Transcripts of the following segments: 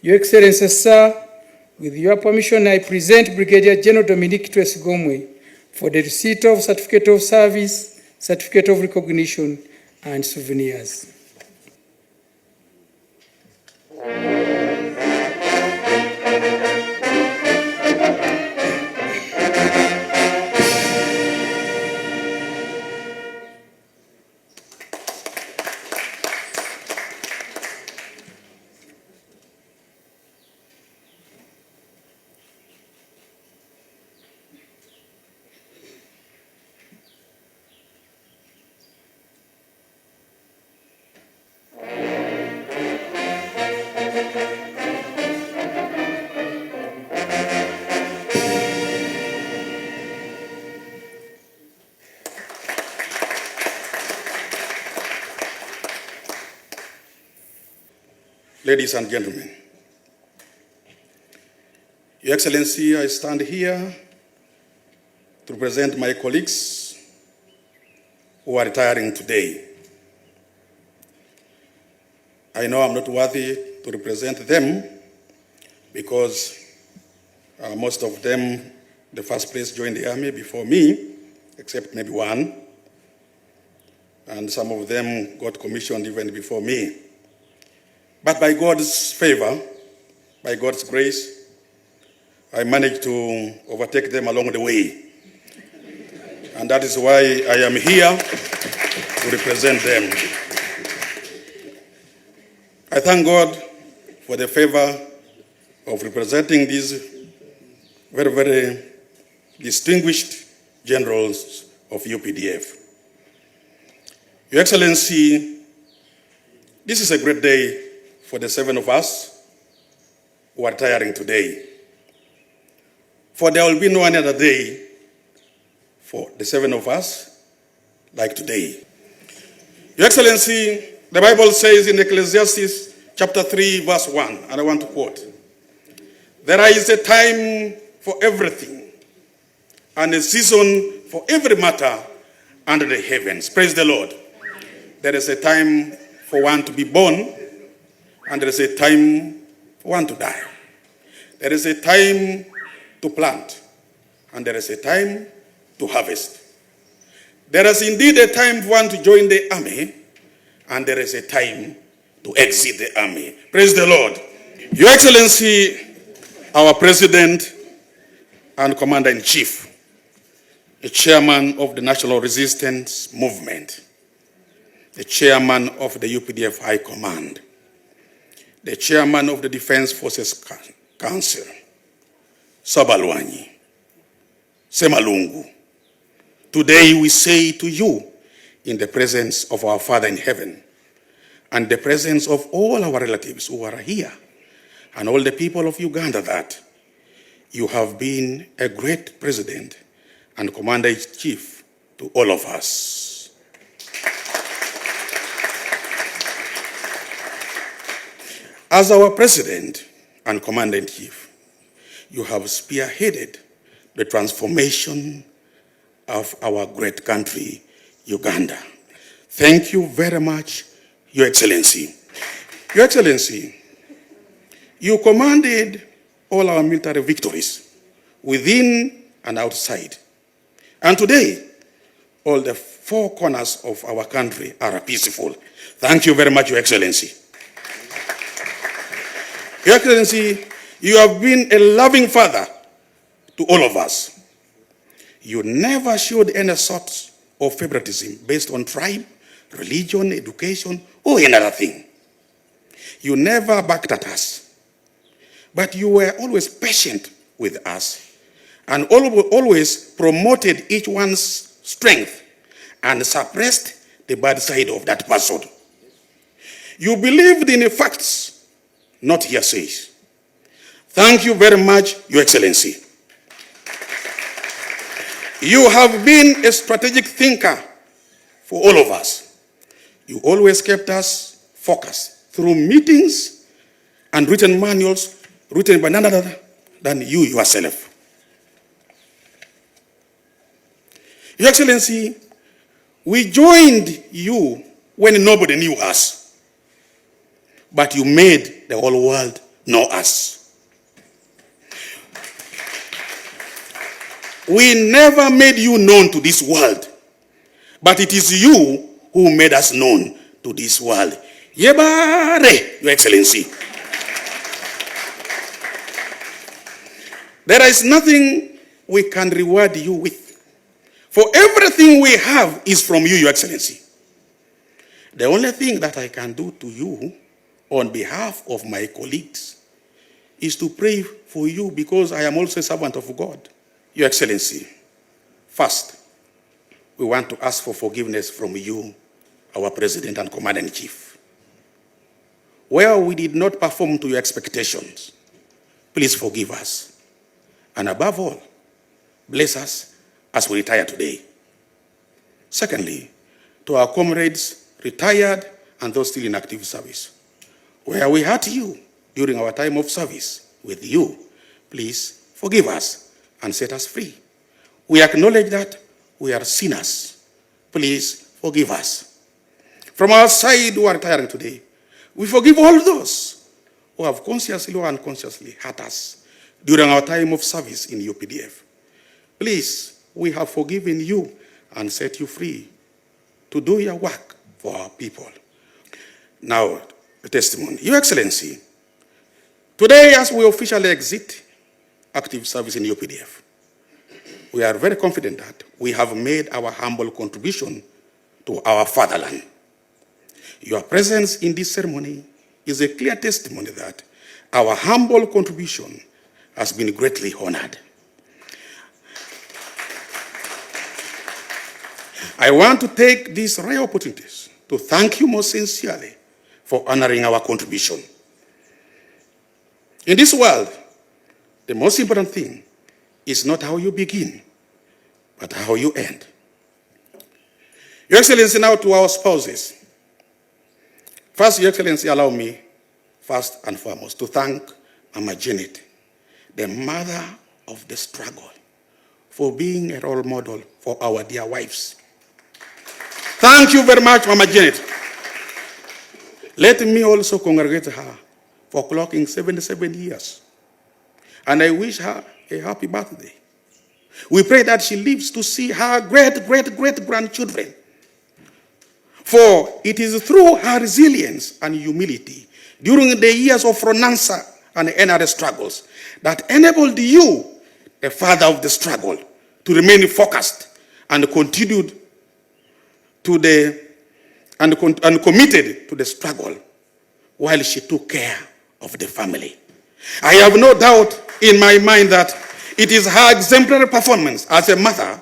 Your Excellency, sir, with your permission, I present Brigadier General Dominic Twesigomwe for the receipt of Certificate of Service, Certificate of Recognition, and souvenirs. Ladies and gentlemen, Your Excellency, I stand here to present my colleagues who are retiring today. I know I'm not worthy to represent them because most of them, the first place, joined the army before me, except maybe one, and some of them got commissioned even before me. But by God's favor, by God's grace, I managed to overtake them along the way. And that is why I am here to represent them. I thank God for the favor of representing these very, very distinguished generals of UPDF. Your Excellency, this is a great day for the 7 of us who are retiring today. For there will be no another day for the 7 of us like today. Your Excellency, the Bible says in Ecclesiastes chapter 3 verse 1, and I want to quote, "There is a time for everything and a season for every matter under the heavens." Praise the Lord. There is a time for one to be born, and there is a time for one to die. There is a time to plant, and there is a time to harvest. There is indeed a time for one to join the army, and there is a time to exit the army. Praise the Lord. Your Excellency, our President and Commander-in-Chief, the Chairman of the National Resistance Movement, the Chairman of the UPDF High Command, the Chairman of the Defense Forces Council, Sabalwanyi, Semalungu, today we say to you, in the presence of our Father in heaven, and the presence of all our relatives who are here, and all the people of Uganda, that you have been a great president and commander-in-chief to all of us. As our president and commander-in-chief, you have spearheaded the transformation of our great country, Uganda. Thank you very much, Your Excellency. Your Excellency, you commanded all our military victories within and outside. And today, all the 4 corners of our country are peaceful. Thank you very much, Your Excellency. Your Excellency, you have been a loving father to all of us. You never showed any sort of favoritism based on tribe, religion, education, or any other thing. You never backed at us, but you were always patient with us and always promoted each one's strength and suppressed the bad side of that person. You believed in the facts, not hearsays. Thank you very much, Your Excellency. You have been a strategic thinker for all of us. You always kept us focused through meetings and written manuals written by none other than you yourself. Your Excellency, we joined you when nobody knew us, but you made the whole world nor us. We never made you known to this world, but it is you who made us known to this world. Yebare, Your Excellency. There is nothing we can reward you with. For everything we have is from you, Your Excellency. The only thing that I can do to you on behalf of my colleagues is to pray for you, because I am also a servant of God. Your Excellency, first, we want to ask for forgiveness from you, our President and Commander-in-Chief. Where we did not perform to your expectations, please forgive us. And above all, bless us as we retire today. Secondly, to our comrades, retired and those still in active service, where we hurt you during our time of service with you, please forgive us and set us free. We acknowledge that we are sinners. Please forgive us. From our side who are retiring today, we forgive all those who have consciously or unconsciously hurt us during our time of service in UPDF. Please, we have forgiven you and set you free to do your work for our people. Now, the testimony. Your Excellency, today as we officially exit active service in UPDF, we are very confident that we have made our humble contribution to our fatherland. Your presence in this ceremony is a clear testimony that our humble contribution has been greatly honored. I want to take these rare opportunities to thank you most sincerely for honoring our contribution. In this world, the most important thing is not how you begin, but how you end. Your Excellency, now to our spouses. First, Your Excellency, allow me, first and foremost, to thank Mama Janet, the mother of the struggle, for being a role model for our dear wives. Thank you very much, Mama Janet. Let me also congratulate her for clocking 77 years. And I wish her a happy birthday. We pray that she lives to see her great-grandchildren. For it is through her resilience and humility during the years of Ronansa and NRA struggles that enabled you, the father of the struggle, to remain focused and continued to and committed to the struggle while she took care of the family. I have no doubt in my mind that it is her exemplary performance as a mother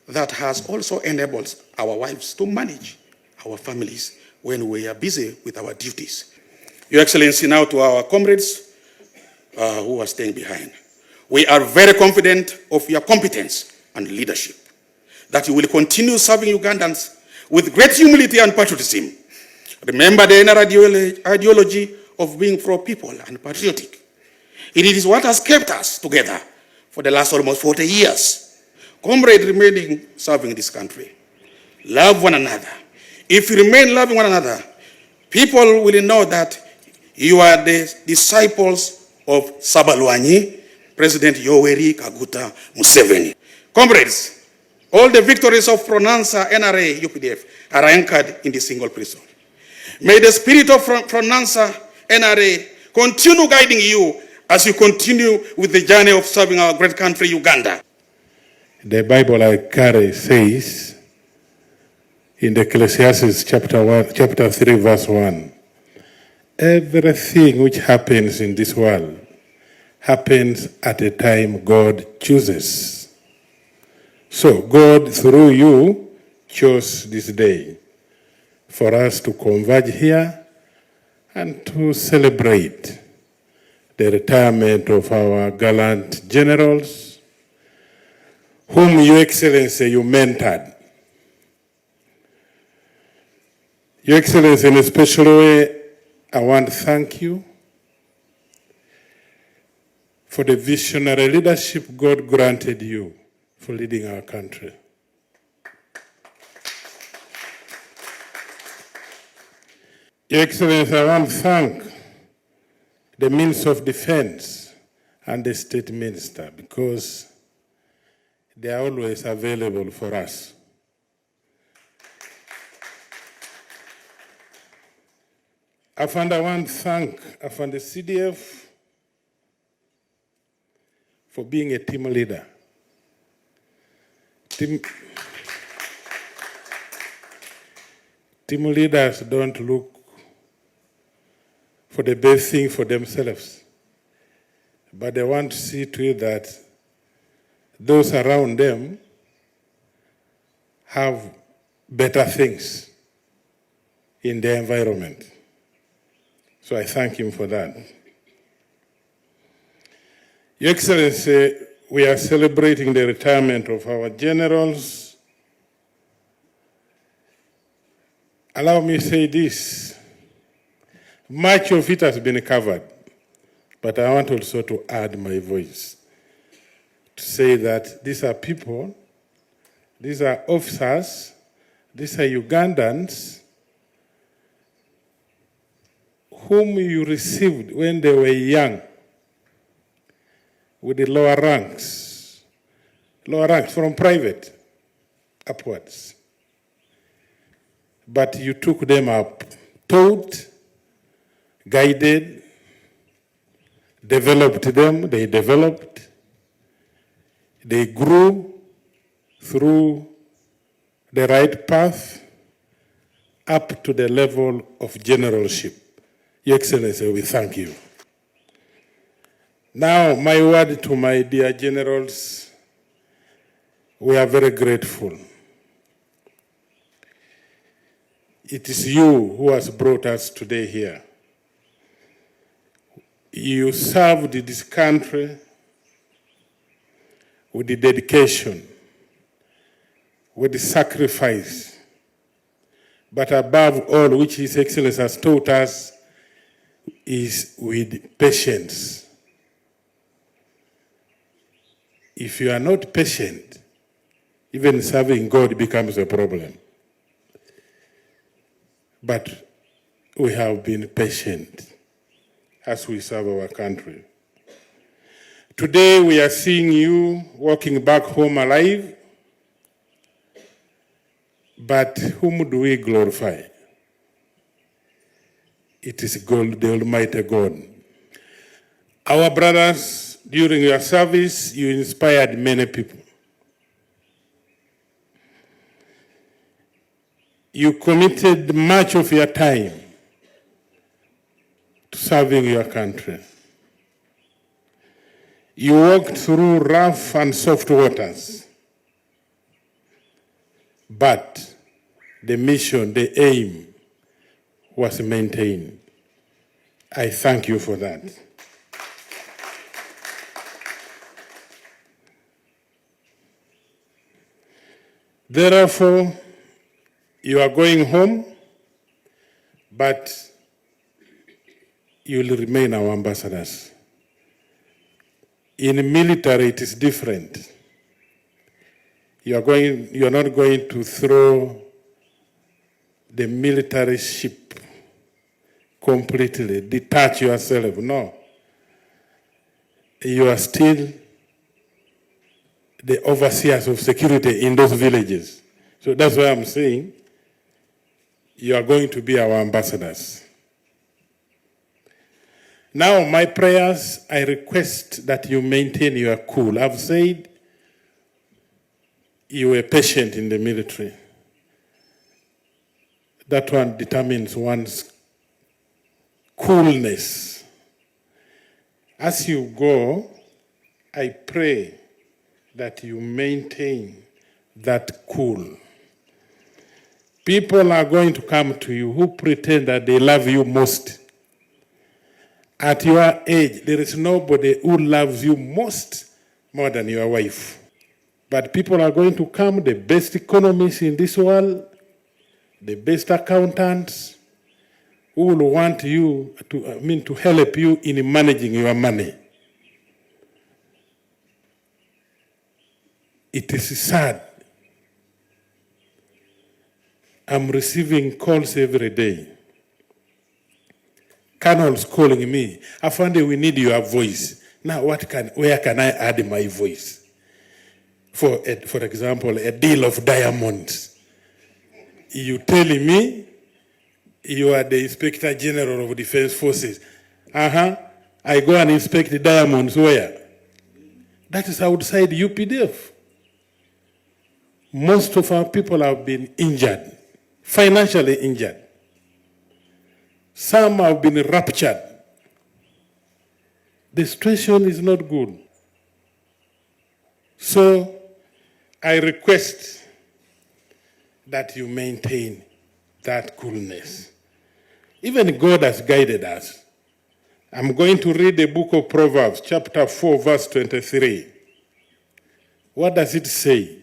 that has also enabled our wives to manage our families when we are busy with our duties. Your Excellency, now to our comrades who are staying behind. We are very confident of your competence and leadership, that you will continue serving Ugandans with great humility and patriotism. Remember the inner ideology of being pro-people and patriotic. It is what has kept us together for the last almost 40 years. Comrade, remaining serving this country. Love one another. If you remain loving one another, people will know that you are the disciples of Sabalwanyi, President Yoweri Kaguta Museveni. Comrades, all the victories of Pronansa, NRA, UPDF are anchored in the single prison. May the spirit of Pronansa, NRA continue guiding you as you continue with the journey of serving our great country, Uganda. The Bible I carry says in Ecclesiastes chapter 3, verse 1, everything which happens in this world happens at a time God chooses. So God, through you, chose this day for us to converge here and to celebrate the retirement of our gallant generals, whom Your Excellency, you mentored. Your Excellency, in a special way, I want to thank you for the visionary leadership God granted you for leading our country. Your Excellency, I want to thank the Minister of Defense, and the State Minister, because they are always available for us. And I want to thank the CDF for being a team leader. Team leaders don't look for the best thing for themselves, but they want to see to it that those around them have better things in their environment. So I thank him for that. Your Excellency, we are celebrating the retirement of our generals. Allow me to say this. Much of it has been covered, but I want also to add my voice to say that these are people, these are officers, these are Ugandans whom you received when they were young with the lower ranks from private upwards. But you took them up, taught, guided, developed them, they developed, they grew through the right path up to the level of generalship. Your Excellency, we thank you. Now, my word to my dear generals, we are very grateful. It is you who has brought us today here. You served this country with the dedication, with the sacrifice, but above all, which His Excellency has taught us, is with patience. If you are not patient, even serving God becomes a problem. But we have been patient as we serve our country. Today we are seeing you walking back home alive, but whom do we glorify? It is God, the Almighty God. Our brothers, during your service, you inspired many people. You committed much of your time to serving your country. You walked through rough and soft waters, but the mission, the aim, was maintained. I thank you for that. Therefore, you are going home, but you will remain our ambassadors. In the military, it is different. You are not going to throw the military ship completely, detach yourself. No. You are still the overseers of security in those villages. So that's why I'm saying you are going to be our ambassadors. Now, my prayers, I request that you maintain your cool. I've said you were patient in the military. That one determines one's coolness. As you go, I pray that you maintain that cool. People are going to come to you who pretend that they love you most. At your age, there is nobody who loves you most more than your wife. But people are going to come, the best economists in this world, the best accountants, who will want you to help you in managing your money. It is sad. I'm receiving calls every day. Colonel's calling me. Afande, we need your voice. Now, where can I add my voice? For example, a deal of diamonds. You telling me you are the Inspector General of Defense Forces. I go and inspect the diamonds where? That is outside UPDF. Most of our people have been injured, financially injured. Some have been ruptured. The situation is not good. So I request that you maintain that coolness. Even God has guided us. I'm going to read the book of Proverbs, chapter 4, verse 23. What does it say?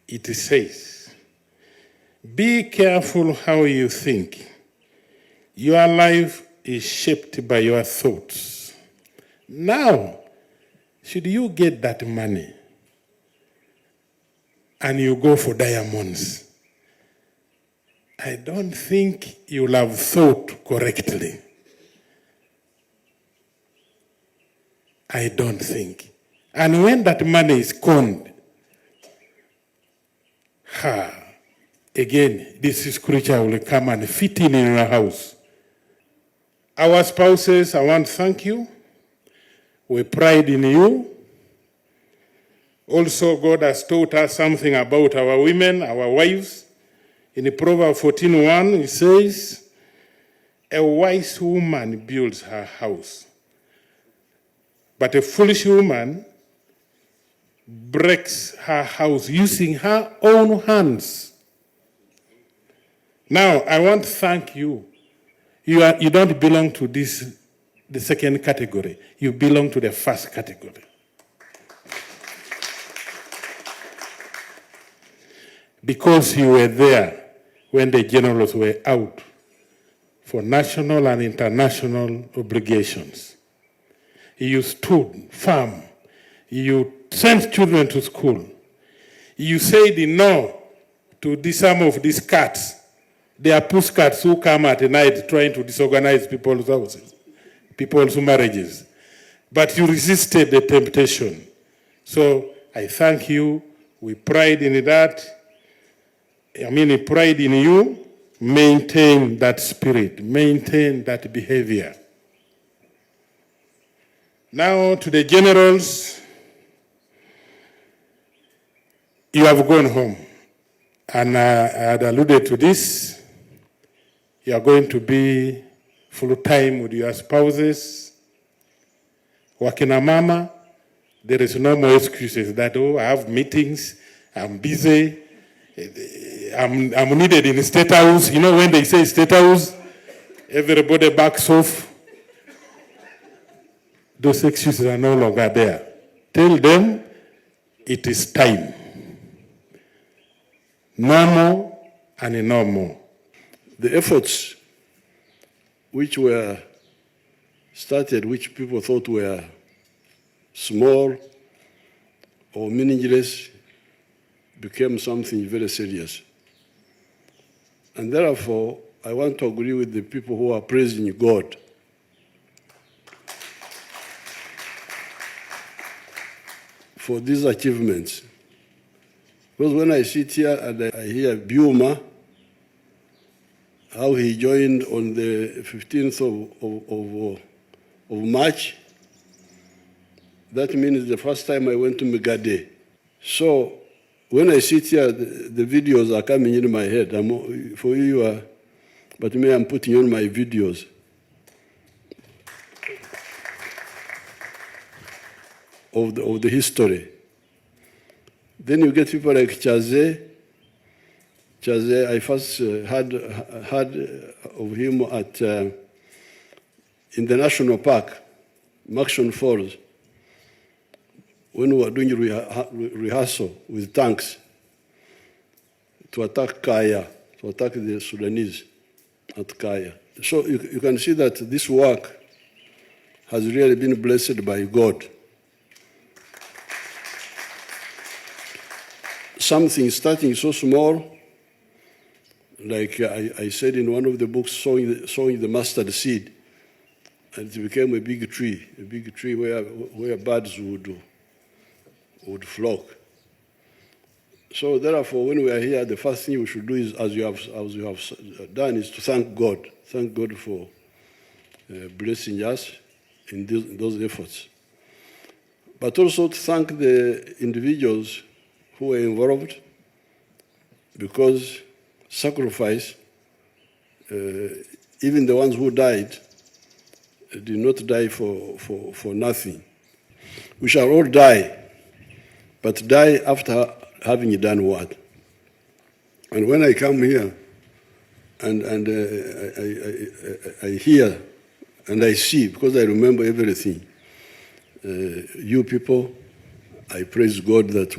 It says, be careful how you think. Your life is shaped by your thoughts. Now, should you get that money and you go for diamonds, I don't think you'll have thought correctly. I don't think. And when that money is conned, again, this creature will come and fit in your house. Our spouses, I want to thank you. We pride in you. Also, God has taught us something about our women, our wives. In Proverbs 14:1, it says, a wise woman builds her house, but a foolish woman breaks her house using her own hands. Now, I want to thank you. You don't belong to the second category. You belong to the first category. Because you were there when the generals were out for national and international obligations. You stood firm. You sent children to school. You said no to some of these cats. They are pushcats who come at night trying to disorganize people's houses, people's marriages. But you resisted the temptation. So I thank you. We pride in that. Pride in you. Maintain that spirit. Maintain that behavior. Now to the generals, you have gone home. And I had alluded to this. You are going to be full-time with your spouses. Wakina mama, there is no more excuses that, I have meetings, I'm busy, I'm needed in the State House. You know when they say State House, everybody backs off. Those excuses are no longer there. Tell them it is time. No more and no more. The efforts which were started, which people thought were small or meaningless, became something very serious. And therefore, I want to agree with the people who are praising God. For these achievements. Because when I sit here and I hear Biuma, how he joined on the 15th of March, that means the first time I went to Megade. So when I sit here, the videos are coming in my head. For you, but me, I'm putting on my videos. Of the history. Then you get people like Chaze. Chaze, I first heard of him at in the national park, Maxon Falls, when we were doing rehearsal with tanks to attack Kaya, to attack the Sudanese at Kaya. So you can see that this work has really been blessed by God. Something starting so small, like I said in one of the books, sowing the mustard seed. and it became a big tree where birds would flock. So therefore, when we are here, the first thing we should do is, as you have done, is to thank God. Thank God for blessing us in those efforts. But also to thank the individuals who were involved, because sacrifice, even the ones who died, did not die for nothing. We shall all die, but die after having done what? And when I come here and I hear and I see, because I remember everything, you people, I praise God that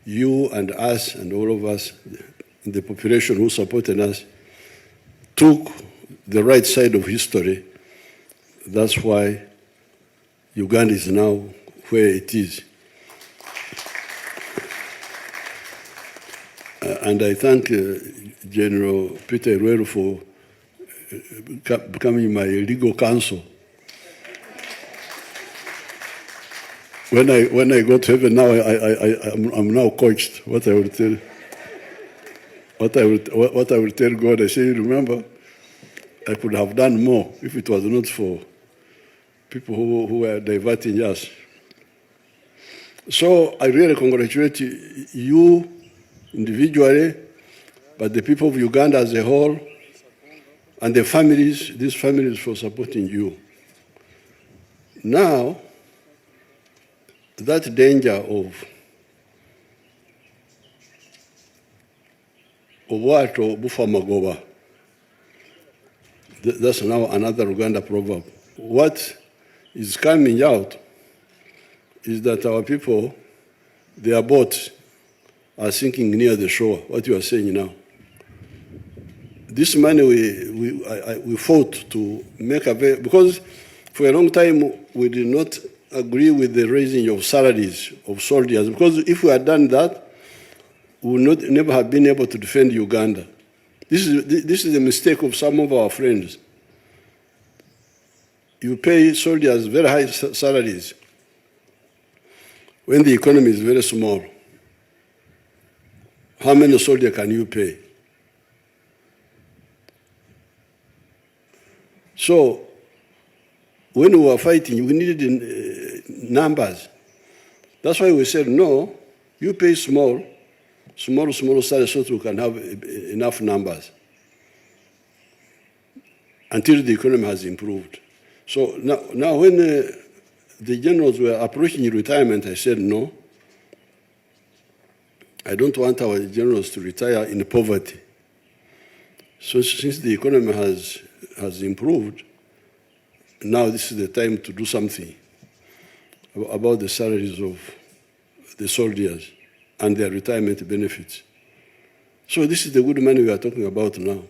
you and us and all of us, the population who supported us, took the right side of history. That's why Uganda is now where it is. And I thank General Gen.Erwelu for becoming my legal counsel. When I go to heaven now, I'm now coached. What I will tell God, I say, remember, I could have done more if it was not for people who were diverting us. So I really congratulate you individually, but the people of Uganda as a whole, and the families, these families, for supporting you. Now, that danger of Obwato Bufa Magoba, that's now another Uganda proverb. What is coming out is that our people, their boats are sinking near the shore, what you are saying now. This money we fought to make available, because for a long time we did not agree with the raising of salaries of soldiers, because if we had done that, we would never have been able to defend Uganda. This is a mistake of some of our friends. You pay soldiers very high salaries when the economy is very small. How many soldiers can you pay? So, when we were fighting, we needed numbers. That's why we said, no, you pay small salaries so that we can have enough numbers until the economy has improved. So now when the generals were approaching retirement, I said, no, I don't want our generals to retire in poverty. So since the economy has improved, now this is the time to do something about the salaries of the soldiers and their retirement benefits. So this is the good money we are talking about now.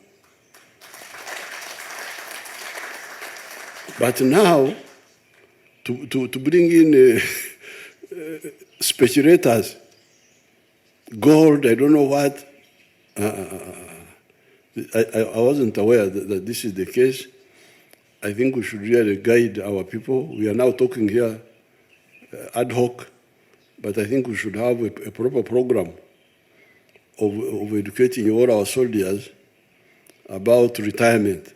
But now, to bring in speculators, gold, I don't know what, I wasn't aware that this is the case. I think we should really guide our people. We are now talking here ad hoc, but I think we should have a proper program of educating all our soldiers about retirement.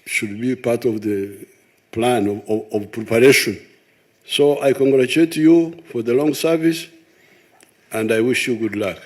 Should be part of the plan of preparation. So I congratulate you for the long service, and I wish you good luck.